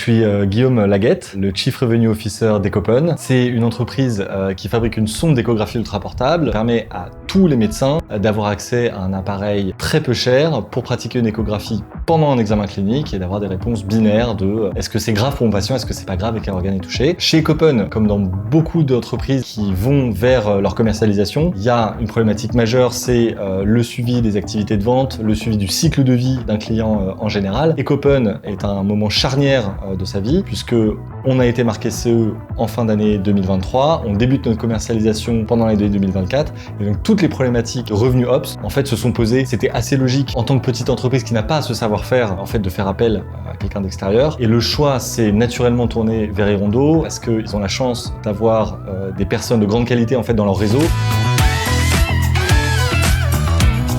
Je suis Guillaume Laguette, le Chief Revenue Officer d'Ecopen. C'est une entreprise qui fabrique une sonde d'échographie ultra-portable, qui permet à tous les médecins d'avoir accès à un appareil très peu cher pour pratiquer une échographie pendant un examen clinique et d'avoir des réponses binaires de est-ce que c'est grave pour mon patient, est-ce que c'est pas grave et quel organe est touché. Chez Ecopen, comme dans beaucoup d'entreprises qui vont vers leur commercialisation, il y a une problématique majeure, c'est le suivi des activités de vente, le suivi du cycle de vie d'un client en général. Ecopen est un moment charnière de sa vie puisque on a été marqué CE en fin d'année 2023, on débute notre commercialisation pendant l'année 2024 et donc toutes les problématiques de revenus ops en fait se sont posées. C'était assez logique en tant que petite entreprise qui n'a pas ce savoir-faire en fait de faire appel à quelqu'un d'extérieur et le choix s'est naturellement tourné vers Erondo parce qu'ils ont la chance d'avoir des personnes de grande qualité en fait dans leur réseau.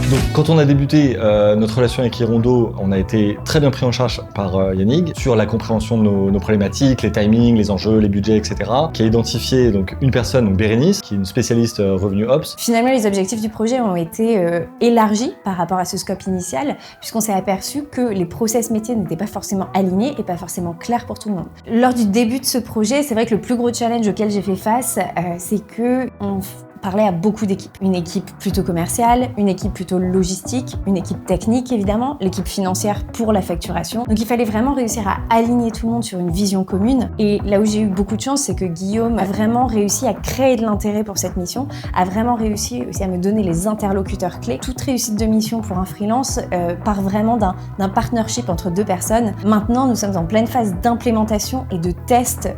Donc, quand on a débuté notre relation avec Erondo, on a été très bien pris en charge par Yannick sur la compréhension de nos problématiques, les timings, les enjeux, les budgets, etc. Qui a identifié donc une personne, donc Bérénice, qui est une spécialiste revenu ops. Finalement, les objectifs du projet ont été élargis par rapport à ce scope initial, puisqu'on s'est aperçu que les process métiers n'étaient pas forcément alignés et pas forcément clairs pour tout le monde. Lors du début de ce projet, c'est vrai que le plus gros challenge auquel j'ai fait face, c'est que on parlait à beaucoup d'équipes. Une équipe plutôt commerciale, une équipe plutôt logistique, une équipe technique évidemment, l'équipe financière pour la facturation. Donc il fallait vraiment réussir à aligner tout le monde sur une vision commune. Et là où j'ai eu beaucoup de chance, c'est que Guillaume a vraiment réussi à créer de l'intérêt pour cette mission, a vraiment réussi aussi à me donner les interlocuteurs clés. Toute réussite de mission pour un freelance part vraiment d'un partnership entre deux personnes. Maintenant, nous sommes en pleine phase d'implémentation et de test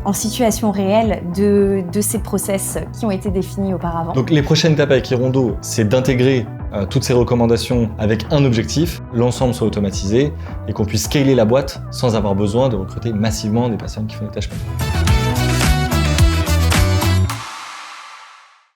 en situation réelle de ces process qui ont été définis auparavant. Donc les prochaines étapes avec Erondo, c'est d'intégrer toutes ces recommandations avec un objectif, l'ensemble soit automatisé et qu'on puisse scaler la boîte sans avoir besoin de recruter massivement des personnes qui font des tâches manuelles.